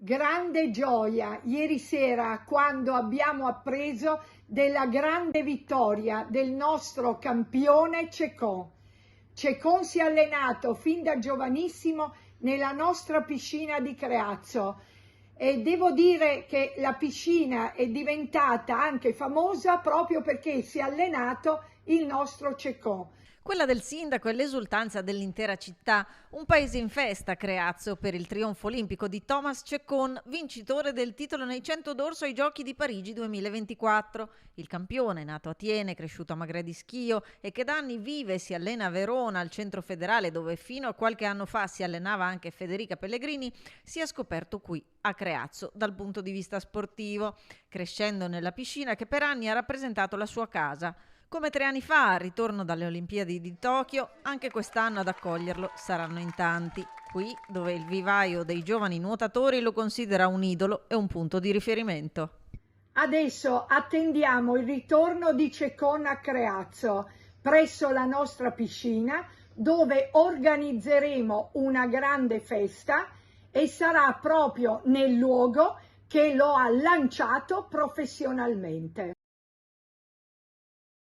Grande gioia ieri sera quando abbiamo appreso della grande vittoria del nostro campione Cecon. Cecon si è allenato fin da giovanissimo nella nostra piscina di Creazzo e devo dire che la piscina è diventata anche famosa proprio perché si è allenato il nostro Cecon. Quella del sindaco e l'esultanza dell'intera città, un paese in festa Creazzo per il trionfo olimpico di Thomas Cecon, vincitore del titolo nei 100 d'orso ai Giochi di Parigi 2024. Il campione, nato a Thiene, cresciuto a Magrè di Schio e che da anni vive e si allena a Verona, al centro federale, dove fino a qualche anno fa si allenava anche Federica Pellegrini, si è scoperto qui a Creazzo dal punto di vista sportivo, crescendo nella piscina che per anni ha rappresentato la sua casa. Come 3 anni fa, al ritorno dalle Olimpiadi di Tokyo, anche quest'anno ad accoglierlo saranno in tanti. Qui, dove il vivaio dei giovani nuotatori lo considera un idolo e un punto di riferimento. Adesso attendiamo il ritorno di Cecon a Creazzo, presso la nostra piscina, dove organizzeremo una grande festa e sarà proprio nel luogo che lo ha lanciato professionalmente.